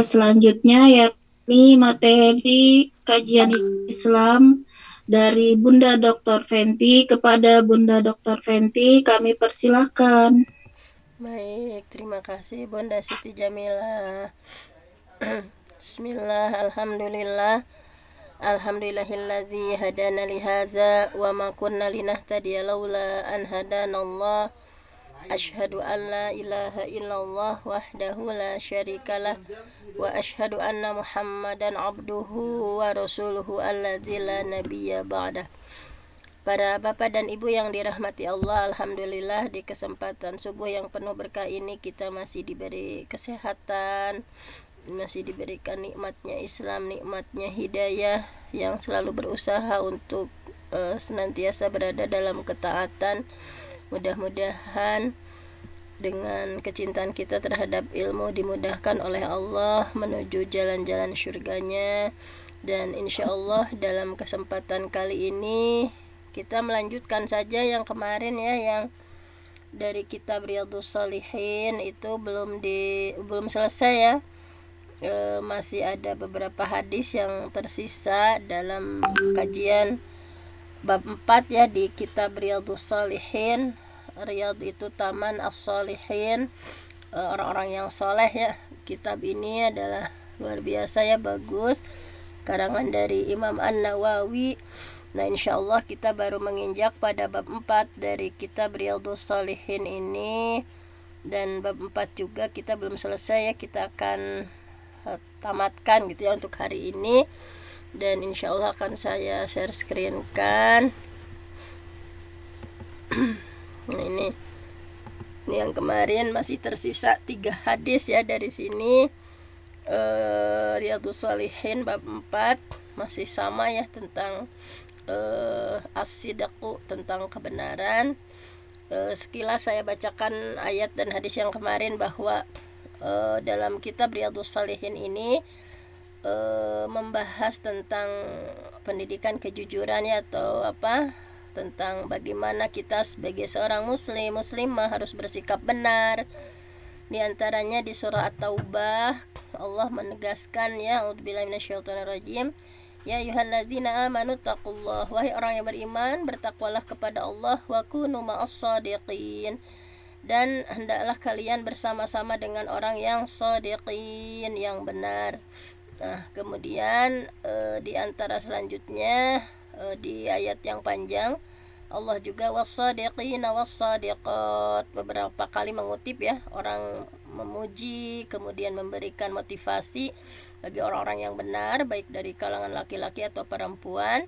Selanjutnya yakni materi kajian Islam dari Bunda Dr. Fenti. Kepada Bunda Dr. Fenti kami persilahkan. Baik, terima kasih Bunda Siti Jamila. Bismillah, alhamdulillah. Alhamdulillahilladzi hadana lihadza wa ma kunna linahtadiya laula an hadanallah. Asyhadu an la ilaha illallah wahdahu la syarikalah wa asyhadu anna Muhammadan abduhu wa rasuluhu alladzi la nabiyya ba'dah. Para bapak dan ibu yang dirahmati Allah, alhamdulillah di kesempatan subuh yang penuh berkah ini kita masih diberi kesehatan, masih diberikan nikmatnya Islam, nikmatnya hidayah, yang selalu berusaha untuk senantiasa berada dalam ketaatan. Mudah-mudahan dengan kecintaan kita terhadap ilmu dimudahkan oleh Allah menuju jalan-jalan syurganya. Dan insya Allah dalam kesempatan kali ini kita melanjutkan saja yang kemarin ya, yang dari kitab Riyadhus Shalihin itu belum selesai ya. Masih ada beberapa hadis yang tersisa dalam kajian bab 4 ya di kitab Riyadhus Shalihin. Riyadh itu taman as-shalihin, orang-orang yang soleh ya. Kitab ini adalah luar biasa ya, bagus, karangan dari Imam An-Nawawi. Nah, insya Allah kita baru menginjak pada bab 4 dari kitab Riyadhus Shalihin ini. Dan bab 4 juga kita belum selesai ya, kita akan tamatkan gitu ya untuk hari ini. Dan insya Allah akan saya share screen kan. Nah, ini yang kemarin masih tersisa 3 hadis ya dari sini. Riyadhus Shalihin bab 4 masih sama ya, tentang as-sidqu, tentang kebenaran. Sekilas saya bacakan ayat dan hadis yang kemarin bahwa dalam kitab Riyadhus Shalihin ini membahas tentang pendidikan kejujuran ya, atau apa, tentang bagaimana kita sebagai seorang muslimah harus bersikap benar. Di antaranya di surah At-Taubah Allah menegaskan ya, a'udzubillahi minasyaitonirrajim, ya ayyuhalladzina amanu taqullah, wahai orang yang beriman, bertakwalah kepada Allah, wa kunu ma'as shadiqin, dan hendaklah kalian bersama-sama dengan orang yang shadiqin, yang benar. Nah, kemudian di antara selanjutnya di ayat yang panjang Allah juga was-shadiqina was-shadiqat, beberapa kali mengutip ya, orang memuji kemudian memberikan motivasi bagi orang-orang yang benar, baik dari kalangan laki-laki atau perempuan.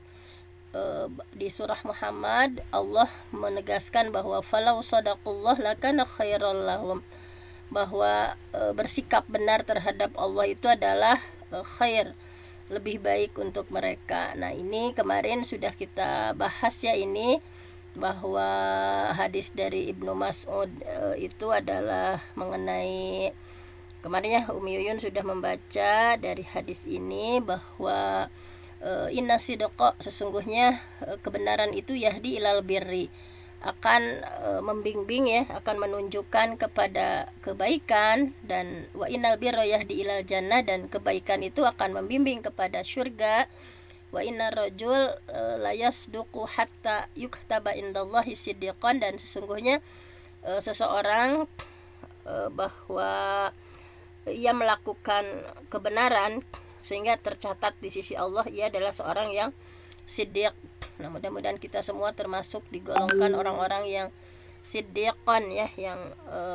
Di surah Muhammad Allah menegaskan bahwa falau sadaqullah lakana khairal lahum, bahwa bersikap benar terhadap Allah itu adalah khair, lebih baik untuk mereka. Nah, ini kemarin sudah kita bahas ya, ini bahwa hadis dari Ibnu Mas'ud itu adalah mengenai, kemarin ya Umi Yuyun sudah membaca dari hadis ini bahwa inna sidqa, sesungguhnya kebenaran itu yahdi ilal birri, akan membimbing ya, akan menunjukkan kepada kebaikan. Dan wa innal birra yahdi ilal jannah, dan kebaikan itu akan membimbing kepada surga. Wa innar rajul la yasduqu hatta yuktaba indallahi siddiqan, dan sesungguhnya seseorang bahwa ia melakukan kebenaran sehingga tercatat di sisi Allah ia adalah seorang yang siddiq. Nah, mudah-mudahan kita semua termasuk digolongkan orang-orang yang siddiqan ya, yang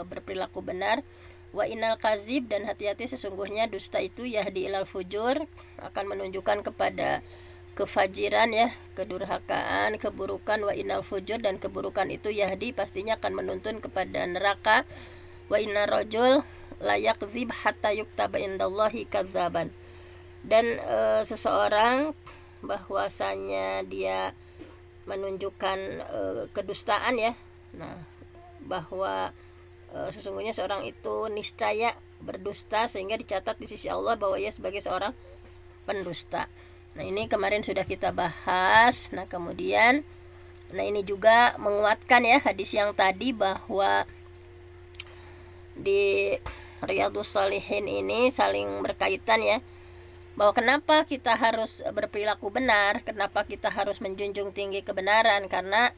berperilaku benar. Wa innal kazib, dan hati-hati sesungguhnya dusta itu yahdi ilal fujur, akan menunjukkan kepada kefajiran ya, kedurhakaan, keburukan. Wa innal fujur, dan keburukan itu yahdi, pastinya akan menuntun kepada neraka. Wa innar rajul la yakzib hatta yuktaba indallahi kadzaban, dan seseorang bahwasanya dia menunjukkan kedustaan ya. Nah, bahwa sesungguhnya seorang itu niscaya berdusta sehingga dicatat di sisi Allah bahwa ia sebagai seorang pendusta. Nah, ini kemarin sudah kita bahas. Nah, kemudian ini juga menguatkan ya hadis yang tadi, bahwa di Riyadhus Shalihin ini saling berkaitan ya, bahwa kenapa kita harus berperilaku benar, kenapa kita harus menjunjung tinggi kebenaran, karena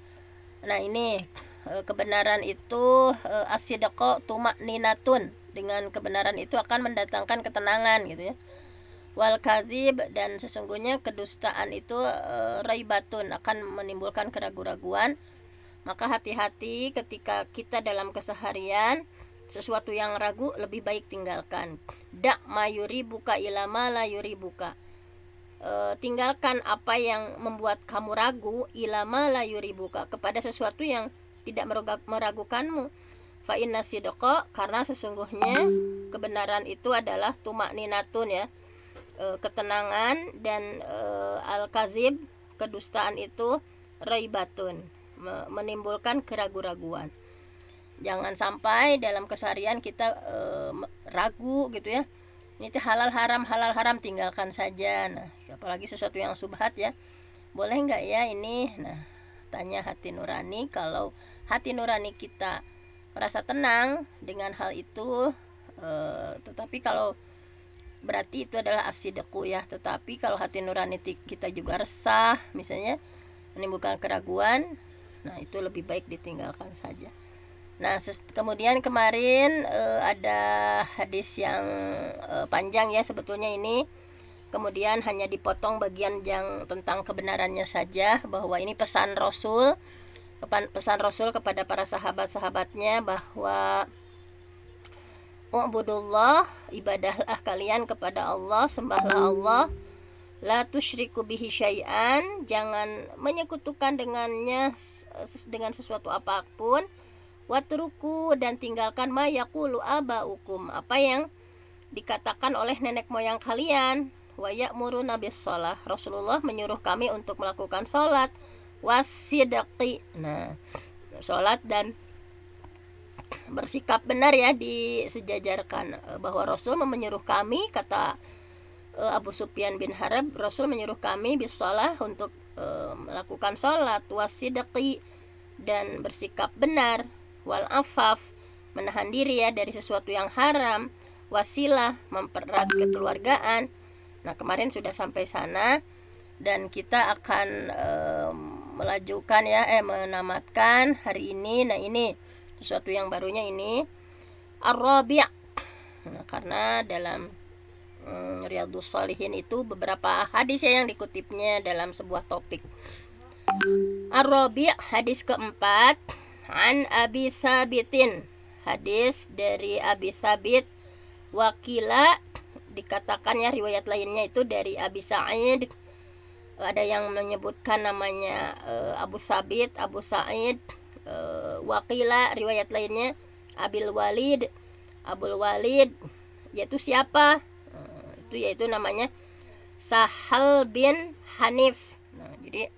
nah ini kebenaran itu as-sidqa tuma'ninatun, dengan kebenaran itu akan mendatangkan ketenangan gitu ya. Wal kadzib, dan sesungguhnya kedustaan itu raibatun, akan menimbulkan keraguan-raguan. Maka hati-hati ketika kita dalam keseharian sesuatu yang ragu lebih baik tinggalkan. Da mayuri buka ilama la yuri buka. Tinggalkan apa yang membuat kamu ragu, ilama la yuri buka, kepada sesuatu yang tidak meragukanmu. Fa inna sidqa, karena sesungguhnya kebenaran itu adalah tumakninatun ya, ketenangan, dan al-kazib, kedustaan itu raibatun, menimbulkan keraguan-raguan. Jangan sampai dalam keseharian kita ragu gitu ya, ini halal haram tinggalkan saja. Nah, apalagi sesuatu yang subhat ya, boleh nggak ya ini. Nah, tanya hati nurani. Kalau hati nurani kita merasa tenang dengan hal itu, tetapi kalau berarti itu adalah as-sidqu ya. Tetapi kalau hati nurani kita juga resah misalnya, menimbulkan keraguan, nah itu lebih baik ditinggalkan saja. Nah, kemudian kemarin ada hadis yang panjang ya sebetulnya ini, kemudian hanya dipotong bagian yang tentang kebenarannya saja, bahwa ini pesan Rasul kepada para sahabat-sahabatnya, bahwa Ubudullah, ibadahlah kalian kepada Allah, sembahlah Allah, la tusyriku bihi syai'an, jangan menyekutukan dengannya dengan sesuatu apapun, watruku, dan tinggalkan ma yaqulu abaukum, apa yang dikatakan oleh nenek moyang kalian, wa ya'muruna bis shalah, Rasulullah menyuruh kami untuk melakukan salat, wasidqi, nah salat dan bersikap benar ya, disejajarkan, bahwa Rasul menyuruh kami, kata Abu Sufyan bin Harb, Rasul menyuruh kami bis shalah, untuk melakukan salat, wasidqi, dan bersikap benar, wal afaf, menahan diri ya dari sesuatu yang haram, wasilah, mempererat kekeluargaan. Nah, kemarin sudah sampai sana, dan kita akan melajukan ya, menamatkan hari ini. Nah, ini sesuatu yang barunya ini ar-rabi'. Nah, karena dalam Riyadhus Shalihin itu beberapa hadis ya yang dikutipnya dalam sebuah topik. Ar-rabi', hadis keempat, an Abi Tsabitin, hadis dari Abi Tsabit, wakila, dikatakan ya riwayat lainnya itu dari Abi Sa'id, ada yang menyebutkan namanya Abu Tsabit, Abu Sa'id, wakila riwayat lainnya Abul Walid, yaitu siapa? Itu yaitu namanya Sahal bin Hanif. Nah, jadi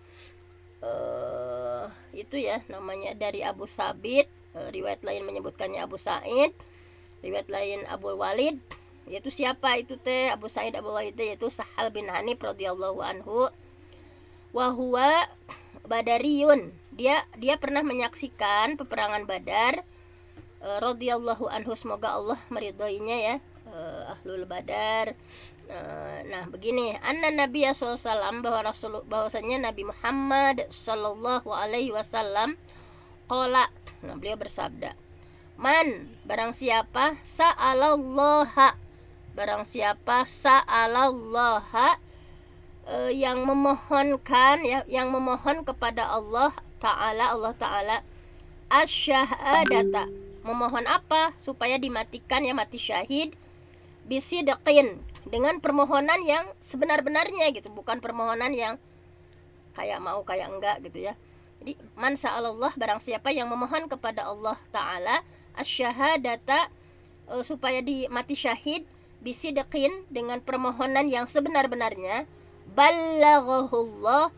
itu ya namanya dari Abu Tsabit, riwayat lain menyebutkannya Abu Sa'id, riwayat lain Abul Walid, yaitu siapa itu teh? Abu Sa'id Abul Walid yaitu Sahal bin Hanif radhiyallahu anhu, wa huwa badariyun, dia pernah menyaksikan peperangan Badar, radhiyallahu anhu, semoga Allah meridhoinya ya, ahlul Badar. Nah, begini, anna Nabi sallallahu alaihi wasallam, bahwasanya Nabi Muhammad sallallahu alaihi wasallam qala, nah beliau bersabda, man, barang siapa sa'alallaha, yang memohonkan ya, yang memohon kepada Allah Ta'ala asyhadata, memohon apa? Supaya dimatikan ya, mati syahid, bisidqin, dengan permohonan yang sebenar-benarnya gitu, bukan permohonan yang kayak mau kayak enggak gitu ya. Jadi man sa'alallah, barang siapa yang memohon kepada Allah Ta'ala asyhadata, supaya mati syahid, bisidqin, dengan permohonan yang sebenar-benarnya, ballaghahullah,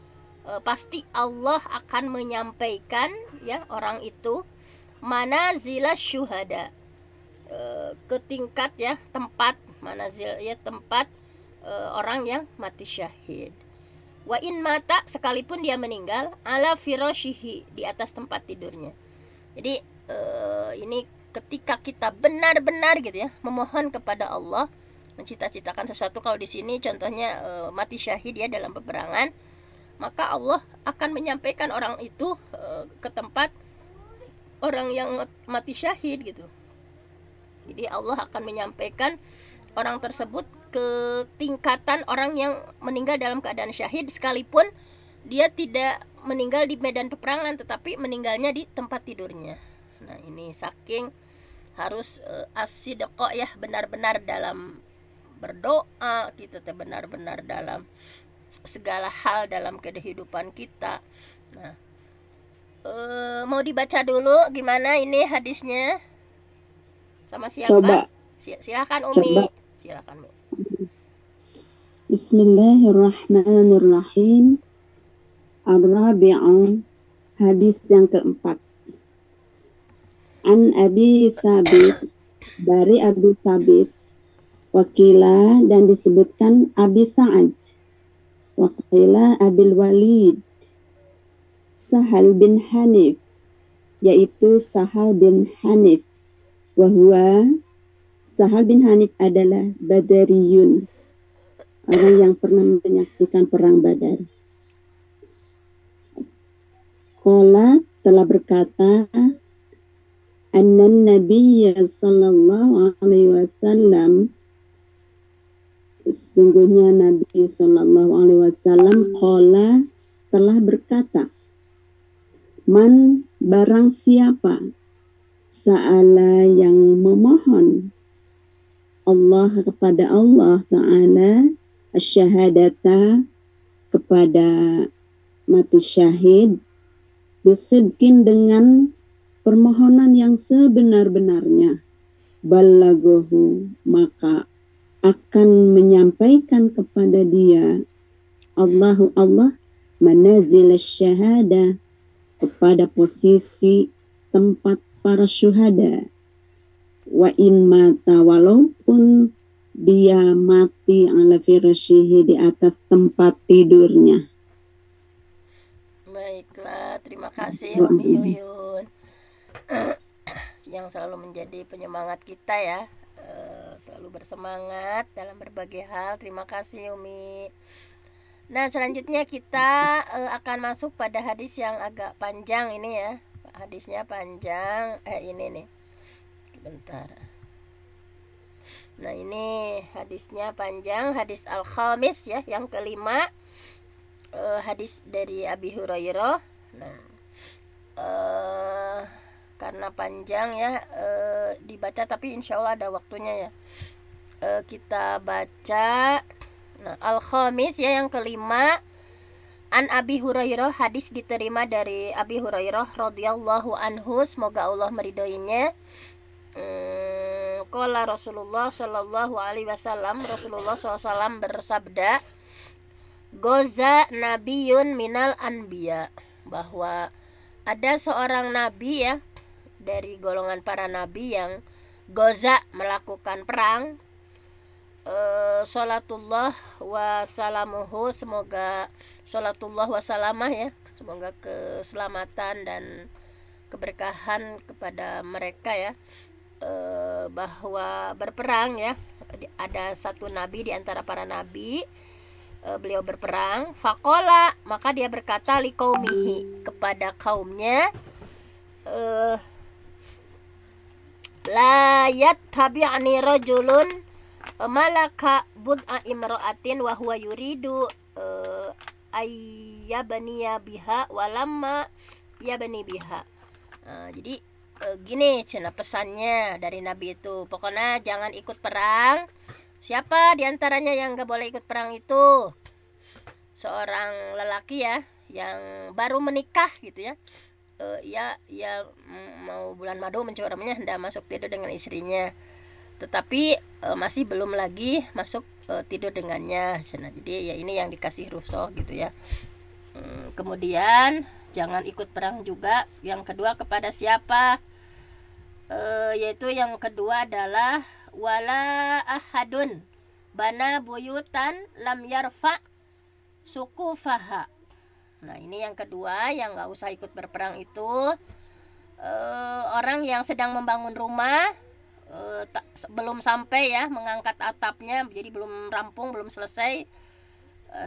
pasti Allah akan menyampaikan ya orang itu manazila syuhada, ke tingkat ya, tempat manazil ya, tempat orang yang mati syahid. Wa in mata, sekalipun dia meninggal, ala firashihi, di atas tempat tidurnya. Jadi ini ketika kita benar-benar gitu ya memohon kepada Allah, mencita-citakan sesuatu. Kalau di sini contohnya mati syahid ya dalam peperangan, maka Allah akan menyampaikan orang itu ke tempat orang yang mati syahid gitu. Jadi Allah akan menyampaikan orang tersebut ke tingkatan orang yang meninggal dalam keadaan syahid, sekalipun dia tidak meninggal di medan peperangan, tetapi meninggalnya di tempat tidurnya. Nah ini saking harus as-sidqa ya, benar-benar dalam berdoa kita, benar-benar dalam segala hal dalam kehidupan kita. Nah mau dibaca dulu gimana ini hadisnya sama siapa? Coba. Silakan Umi. Silakan Umi. Bismillahirrahmanirrahim. Ar-Rabi'u, hadis yang keempat. An Abi Thabit, dari Abu Thabit, wakila, dan disebutkan Abi Sa'ad, wakila Abil Walid, Sahal bin Hanif, yaitu Sahal bin Hanif. Wahwa, Sahal bin Hanif adalah Badariyun, orang yang pernah menyaksikan perang Badar. Qala, telah berkata, annan Nabiya sallallahu alaihi wasallam, sesungguhnya Nabi sallallahu alaihi wasallam qala, telah berkata, man, barang siapa, sa'ala, yang memohon, Allah, kepada Allah Ta'ala, asyhadata, kepada mati syahid, bisidqin, dengan permohonan yang sebenar-benarnya, balagohu, maka akan menyampaikan kepada dia Allahu Allah manazil syahada, kepada posisi tempat para syuhada. Wa in mata, walaupun dia mati ala firasyihi, di atas tempat tidurnya. Baiklah, terima kasih Umi Yuyun yang selalu menjadi penyemangat kita ya, selalu bersemangat dalam berbagai hal. Terima kasih Umi. Nah selanjutnya kita akan masuk pada hadis yang agak panjang ini ya. Hadisnya panjang, ini nih, bentar. Nah ini hadisnya panjang, hadis Al-Khamis ya, yang kelima, hadis dari Abi Hurairah. Nah karena panjang ya, dibaca, tapi insya Allah ada waktunya ya, kita baca. Nah, Al-Khamis ya, yang kelima, an Abi Hurairah, hadis diterima dari Abi Hurairah radhiyallahu anhu, semoga Allah meridhoinya. Qala Rasulullah sallallahu alaihi wasallam, Rasulullah SAW bersabda, goza nabiyun minal anbiya, bahwa ada seorang nabi ya dari golongan para nabi yang goza, melakukan perang. Salatullah wa salamuhu, semoga salatullah wa salamah ya, semoga keselamatan dan keberkahan kepada mereka ya, bahwa berperang ya, ada satu nabi di antara para nabi, beliau berperang. Faqala, maka dia berkata, liqaumihi, kepada kaumnya, la yattabi'ani rajulun malaka bud'a imra'atin wa huwa yuridu ayyabaniya biha walamma yabani biha. Jadi gini cina pesannya dari Nabi itu, pokoknya jangan ikut perang. Siapa diantaranya yang gak boleh ikut perang itu? Seorang lelaki ya, yang baru menikah gitu ya, ya mau bulan madu mencurahnya, hendak masuk tidur dengan istrinya, tetapi masih belum lagi masuk tidur dengannya. Nah, jadi ya ini yang dikasih rukhsah gitu ya. Kemudian jangan ikut perang juga. Yang kedua kepada siapa? Yaitu yang kedua adalah wala ahadun bana buyutan lam yarfa sukufaha. Nah ini yang kedua, yang nggak usah ikut berperang itu orang yang sedang membangun rumah, belum sampai ya mengangkat atapnya, jadi belum rampung, belum selesai.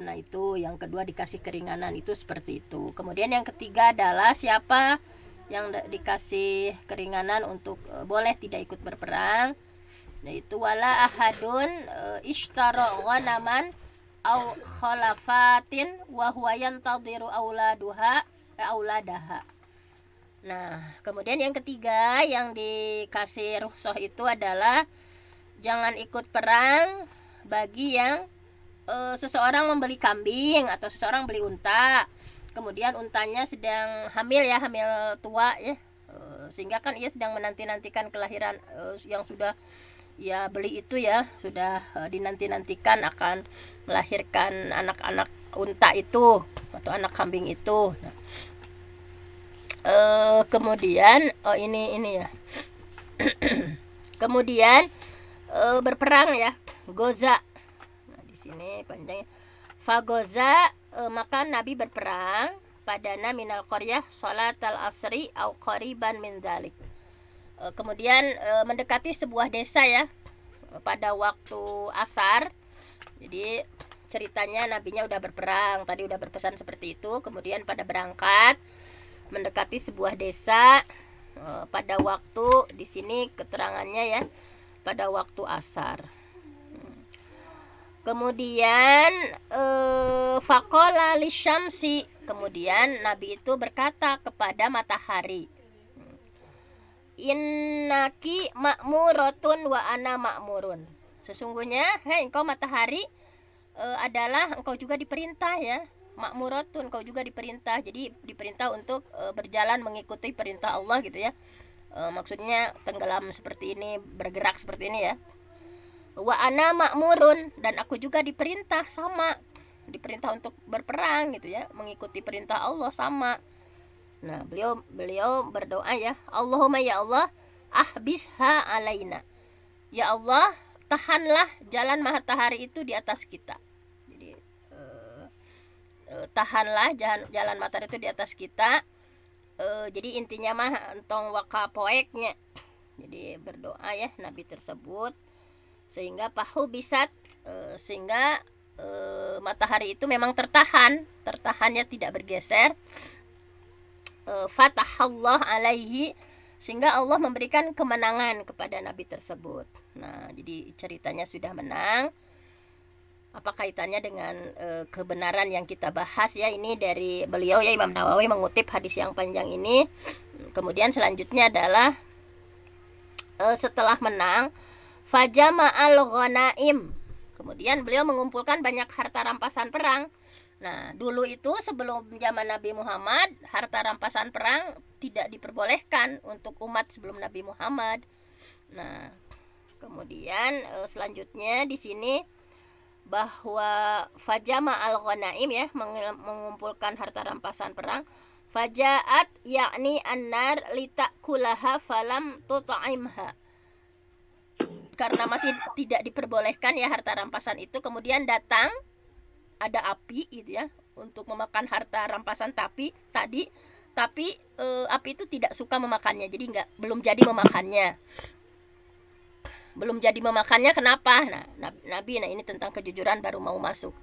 Nah itu yang kedua, dikasih keringanan, itu seperti itu. Kemudian yang ketiga adalah siapa yang dikasih keringanan untuk boleh tidak ikut berperang, yaitu wala ahadun ishtara ghanaman au khalafatin wa huwa yantadhiru auladaha. Nah, kemudian yang ketiga yang dikasih rukhsah itu adalah jangan ikut perang bagi yang seseorang membeli kambing atau seseorang beli unta, kemudian untanya sedang hamil ya, hamil tua ya, sehingga kan ia sedang menanti-nantikan kelahiran yang sudah ya beli itu ya, sudah dinanti-nantikan akan melahirkan anak-anak unta itu atau anak kambing itu. Nah, kemudian ini ya kemudian berperang ya, goza. Nah, di sini panjangnya fagoza, maka Nabi berperang padana minal qaryah salatal asri au qariban min dzalik. Kemudian mendekati sebuah desa ya, pada waktu asar. Jadi ceritanya nabinya udah berperang, tadi udah berpesan seperti itu. Kemudian pada berangkat mendekati sebuah desa pada waktu, di sini keterangannya ya, pada waktu asar. Kemudian faqala lisyamsi, kemudian Nabi itu berkata kepada matahari, innaki ma'muratun wa ana ma'murun. Sesungguhnya, hei engkau matahari, adalah engkau juga diperintah ya. Ma'muratun, engkau juga diperintah. Jadi diperintah untuk berjalan mengikuti perintah Allah gitu ya. Maksudnya tenggelam seperti ini, bergerak seperti ini ya. Wa ana ma'murun, dan aku juga diperintah sama. Diperintah untuk berperang gitu ya, mengikuti perintah Allah sama. Nah, beliau berdoa ya, Allahumma ya Allah, ahbisha alaina. Ya Allah, tahanlah jalan matahari itu di atas kita. Jadi tahanlah jalan matahari itu di atas kita. Jadi intinya mah entong waka poeknya. Jadi berdoa ya Nabi tersebut, sehingga pahu bisat, sehingga matahari itu memang tertahannya tidak bergeser. Fatahallah alaihi, sehingga Allah memberikan kemenangan kepada Nabi tersebut. Nah, jadi ceritanya sudah menang. Apa kaitannya dengan kebenaran yang kita bahas ya, ini dari beliau ya, Imam Nawawi mengutip hadis yang panjang ini. Kemudian selanjutnya adalah setelah menang, fajama'al ghanaim, kemudian beliau mengumpulkan banyak harta rampasan perang. Nah, dulu itu sebelum zaman Nabi Muhammad, harta rampasan perang tidak diperbolehkan untuk umat sebelum Nabi Muhammad. Nah, kemudian selanjutnya di sini bahwa fajama al-ghanaim ya, mengumpulkan harta rampasan perang. Fajaat yakni annar litakulaha falam tuta'imha, karena masih tidak diperbolehkan ya harta rampasan itu, kemudian datang ada api gitu ya untuk memakan harta rampasan tapi api itu tidak suka memakannya, jadi belum jadi memakannya. Kenapa? Nah, Nabi, nah ini tentang kejujuran baru mau masuk.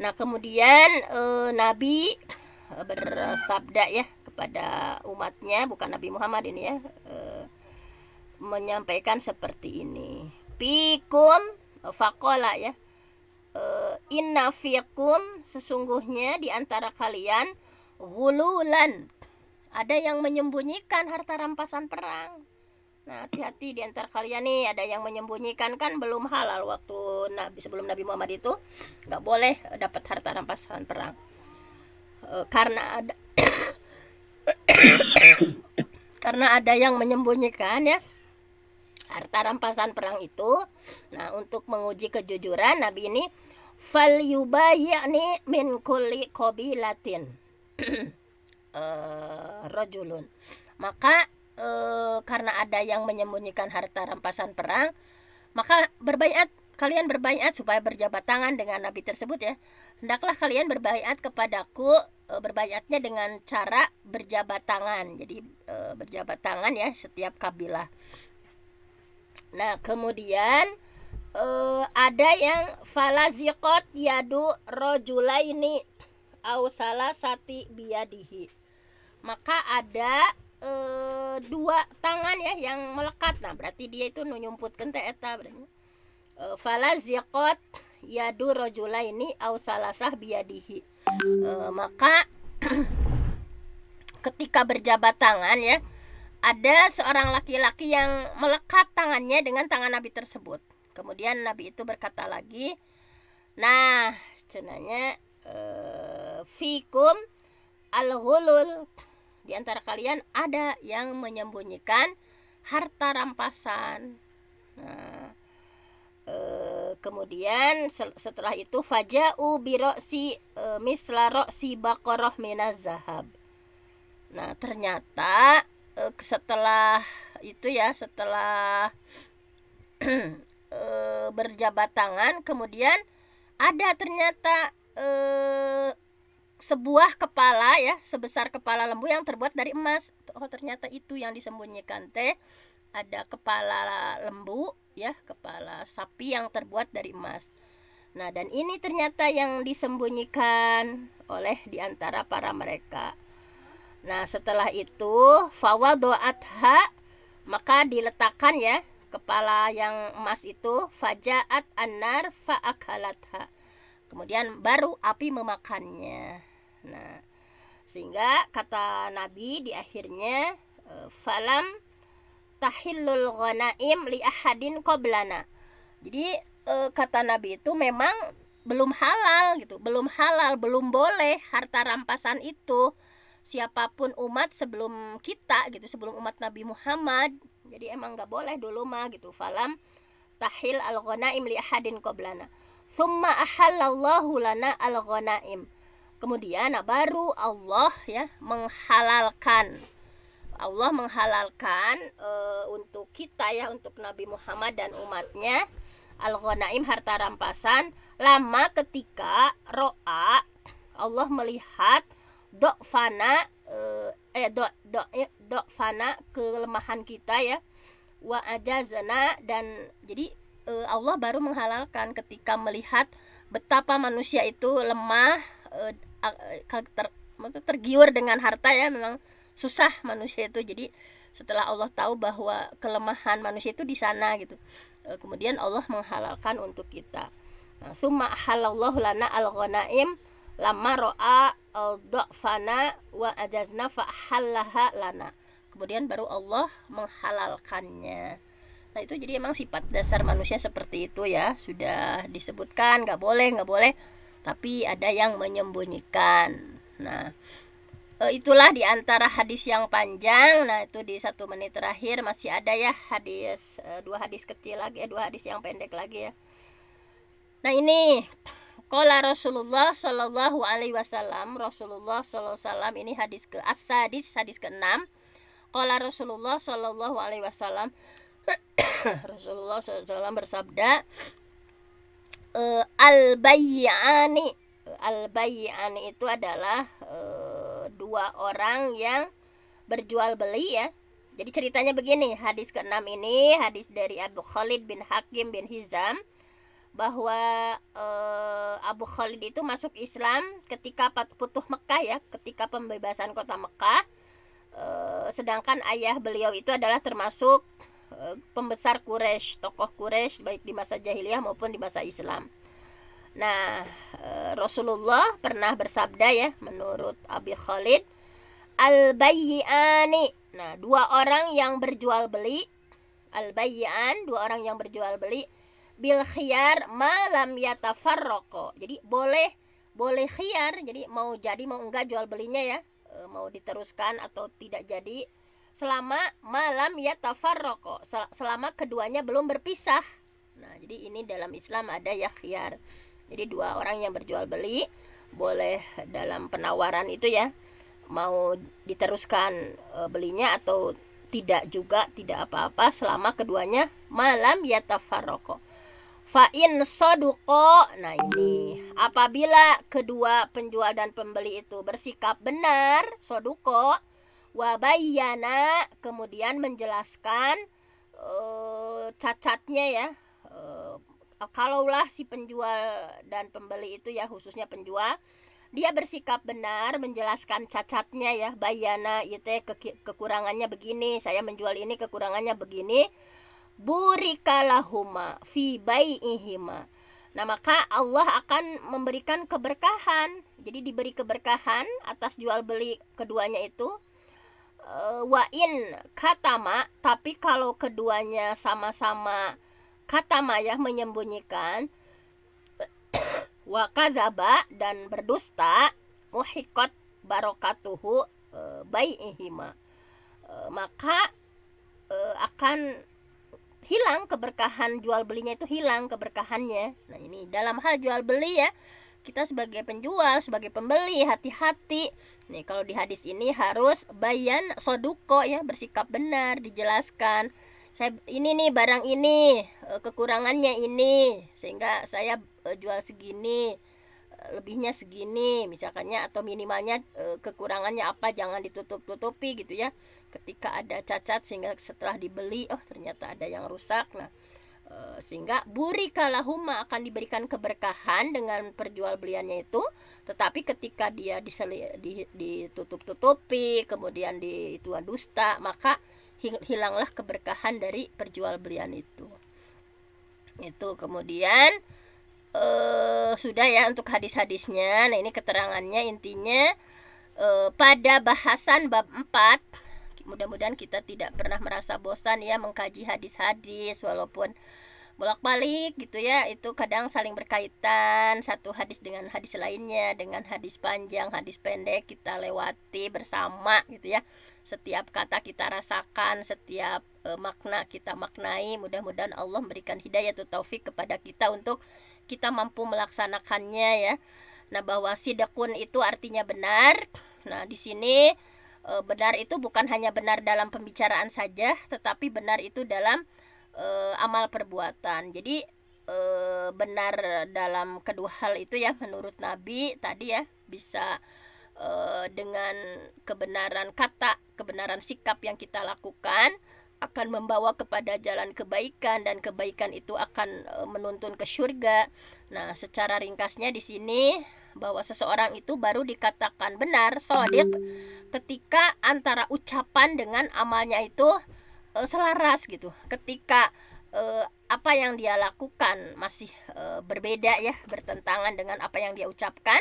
Nah, kemudian Nabi bersabda ya kepada umatnya, bukan Nabi Muhammad ini ya, menyampaikan seperti ini. Fikum faqala ya, inna fikum, sesungguhnya di antara kalian, ghululan, ada yang menyembunyikan harta rampasan perang. Nah, hati-hati di antara kalian nih, ada yang menyembunyikan, kan belum halal waktu sebelum Nabi Muhammad itu nggak boleh dapat harta rampasan perang, karena ada karena ada yang menyembunyikan ya harta rampasan perang itu. Nah, untuk menguji kejujuran Nabi ini, fal yubayyani min kulli qabilatin rajulun, maka karena ada yang menyembunyikan harta rampasan perang, maka berbaiat kalian berbaiat supaya berjabat tangan dengan Nabi tersebut ya. Hendaklah kalian berbaiat kepadaku, berbaiatnya dengan cara berjabat tangan. Jadi berjabat tangan ya setiap kabilah. Nah, kemudian ada yang falaziqat yadu rojulaini au salasati biyadihi. Maka ada dua tangan ya yang melekat. Nah, berarti dia itu nyumputkeun teh eta berarti. Falaziqat yadu rojulaini au salasah biyadihi. Maka ketika berjabat tangan ya, ada seorang laki-laki yang melekat tangannya dengan tangan Nabi tersebut. Kemudian Nabi itu berkata lagi, nah cenanya fikum al-ghulul, di antara kalian ada yang menyembunyikan harta rampasan. Nah, kemudian setelah itu faja'u biroksi misla roksi baqarah minaz zahab. Nah, ternyata setelah itu ya, setelah berjabat tangan, kemudian ada ternyata sebuah kepala ya, sebesar kepala lembu yang terbuat dari emas. Oh, ternyata itu yang disembunyikan teh, ada kepala lembu ya, kepala sapi yang terbuat dari emas. Nah, dan ini ternyata yang disembunyikan oleh diantara para mereka. Nah, setelah itu fawadoatha, maka diletakkan ya kepala yang emas itu, fajaat annar faakalatha, kemudian baru api memakannya. Nah, sehingga kata Nabi di akhirnya, falam tahillul ghanaim li ahadin qablana. Jadi kata Nabi itu memang belum halal gitu, belum halal, belum boleh harta rampasan itu siapapun umat sebelum kita gitu, sebelum umat Nabi Muhammad. Jadi emang nggak boleh dulu mah gitu. Falam tahil al-ghanaim li ahadin qablana. Tsumma ahallallahu lana al-ghanaim. Kemudian baru Allah ya menghalalkan. Allah menghalalkan untuk kita ya, untuk Nabi Muhammad dan umatnya, al-ghanaim harta rampasan, lama ketika ro'a, Allah melihat dokfana dokfana kelemahan kita ya, wa ajazana, dan jadi Allah baru menghalalkan ketika melihat betapa manusia itu lemah, tergiur dengan harta ya, memang susah manusia itu. Jadi setelah Allah tahu bahwa kelemahan manusia itu di sana gitu, kemudian Allah menghalalkan untuk kita. Nah, summa halallahu lana al-ghanaim lama ro'a al-da'fana wa ajazna fa'hallaha lana. Kemudian baru Allah menghalalkannya. Nah, itu jadi emang sifat dasar manusia seperti itu ya. Sudah disebutkan nggak boleh, tapi ada yang menyembunyikan. Nah, itulah diantara hadis yang panjang. Nah, itu di 1 menit terakhir masih ada ya hadis, 2 hadis kecil lagi, 2 hadis yang pendek lagi ya. Nah, ini qala Rasulullah sallallahu alaihi wasallam, Rasulullah sallallahu alaihi wasallam, ini hadis ke-as-sadis, hadis ke-6. Qala Rasulullah sallallahu alaihi wasallam, Rasulullah sallallahu alaihi wasallam bersabda, al-bayyani itu adalah dua orang yang berjual beli ya. Jadi ceritanya begini, hadis ke-6 ini hadis dari Abu Khalid bin Hakim bin Hizam, bahwa Abu Khalid itu masuk Islam ketika Futuh Mekah ya, ketika pembebasan kota Mekah, sedangkan ayah beliau itu adalah termasuk pembesar Quraisy, tokoh Quraisy baik di masa jahiliyah maupun di masa Islam. Nah, Rasulullah pernah bersabda ya, menurut Abi Khalid, al-bayyi'ani, nah dua orang yang berjual beli, al-bayyi'an, dua orang yang berjual beli, bil khiyar ma lam yatafarraqo. Jadi boleh khiyar, jadi mau jadi mau enggak jual belinya ya, mau diteruskan atau tidak jadi, selama malam yatafarraqo, selama keduanya belum berpisah. Nah, jadi ini dalam Islam ada ya khiyar. Jadi dua orang yang berjual beli boleh dalam penawaran itu ya, mau diteruskan belinya atau tidak juga, tidak apa-apa selama keduanya malam yatafarraqo. Fa'in soduko. Nah ini, apabila kedua penjual dan pembeli itu bersikap benar, soduko, wabayana, kemudian menjelaskan cacatnya ya. Kalaulah si penjual dan pembeli itu ya, khususnya penjual, dia bersikap benar, menjelaskan cacatnya ya, bayana itu kekurangannya begini, saya menjual ini kekurangannya begini, burikalahuma fi bai'ihima. Nah, maka Allah akan memberikan keberkahan. Jadi diberi keberkahan atas jual beli keduanya itu. Wa'in katama, tapi kalau keduanya sama-sama katama ya, menyembunyikan, wa kadzaba, dan berdusta, muhiqat barokatuhu bai'ihima, maka akan hilang keberkahan jual belinya, itu hilang keberkahannya. Nah ini dalam hal jual beli ya, kita sebagai penjual, sebagai pembeli hati-hati. Nih kalau di hadis ini harus bayan soduko ya, bersikap benar, dijelaskan. Saya ini nih barang ini, kekurangannya ini, sehingga saya jual segini, lebihnya segini misalkannya, atau minimalnya kekurangannya apa, jangan ditutup-tutupi gitu ya. Ketika ada cacat sehingga setelah dibeli ternyata ada yang rusak. Nah sehingga burikalahuma, akan diberikan keberkahan dengan perjualbeliannya itu. Tetapi ketika dia ditutup-tutupi, kemudian dituan dusta, maka hilanglah keberkahan dari perjualbelian itu. Itu kemudian sudah ya untuk hadis-hadisnya. Nah ini keterangannya, intinya pada bahasan bab 4, mudah-mudahan kita tidak pernah merasa bosan ya mengkaji hadis-hadis, walaupun bolak-balik gitu ya, itu kadang saling berkaitan satu hadis dengan hadis lainnya, dengan hadis panjang, hadis pendek kita lewati bersama gitu ya. Setiap kata kita rasakan, setiap makna kita maknai. Mudah-mudahan Allah memberikan hidayah atau taufik kepada kita untuk kita mampu melaksanakannya ya. Nah, bahwa sidaqun itu artinya benar. Nah, di sini benar itu bukan hanya benar dalam pembicaraan saja, tetapi benar itu dalam amal perbuatan. Jadi benar dalam kedua hal itu ya, menurut Nabi tadi ya, bisa dengan kebenaran kata, kebenaran sikap yang kita lakukan akan membawa kepada jalan kebaikan, dan kebaikan itu akan menuntun ke surga. Nah, secara ringkasnya di sini bahwa seseorang itu baru dikatakan benar, shodiq, ketika antara ucapan dengan amalnya itu selaras gitu. Ketika apa yang dia lakukan masih berbeda ya, bertentangan dengan apa yang dia ucapkan,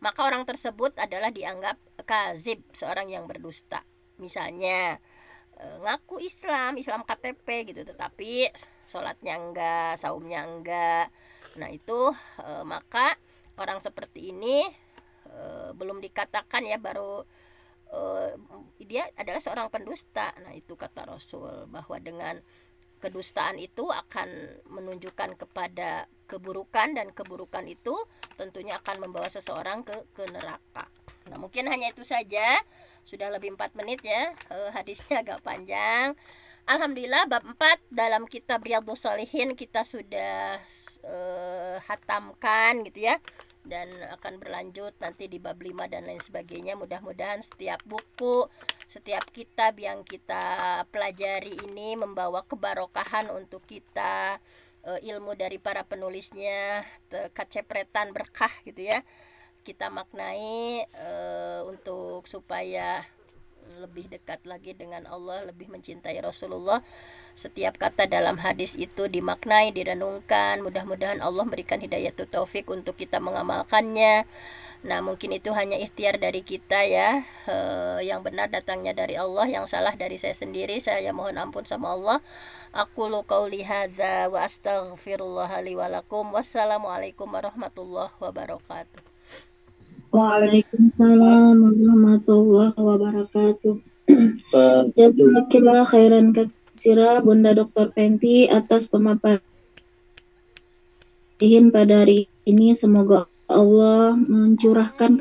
maka orang tersebut adalah dianggap kazib, seorang yang berdusta. Misalnya ngaku Islam KTP gitu, tetapi sholatnya enggak, saumnya enggak. Nah itu maka orang seperti ini belum dikatakan ya, baru dia adalah seorang pendusta. Nah itu kata Rasul, bahwa dengan kedustaan itu akan menunjukkan kepada keburukan, dan keburukan itu tentunya akan membawa seseorang ke neraka. Nah mungkin hanya itu saja, sudah lebih 4 menit ya, hadisnya agak panjang. Alhamdulillah bab 4 dalam kitab Riyadhus Shalihin kita sudah hatamkan gitu ya, dan akan berlanjut nanti di bab 5 dan lain sebagainya. Mudah-mudahan setiap buku, setiap kitab yang kita pelajari ini membawa kebarokahan untuk kita, ilmu dari para penulisnya kecepretan berkah gitu ya, kita maknai untuk supaya lebih dekat lagi dengan Allah, lebih mencintai Rasulullah. Setiap kata dalam hadis itu dimaknai, direnungkan. Mudah-mudahan Allah memberikan hidayah taufik untuk kita mengamalkannya. Nah mungkin itu hanya ikhtiar dari kita ya. Yang benar datangnya dari Allah, yang salah dari saya sendiri. Saya mohon ampun sama Allah. Aqulu qauli hadza wa astaghfirullah li wa lakum. Wassalamualaikum warahmatullahi wabarakatuh. Waalaikumsalam warahmatullahi wabarakatuh. Jazakallah khairan katsira Bunda Dr. Fenty atas pemaparan pada hari ini. Semoga Allah mencurahkan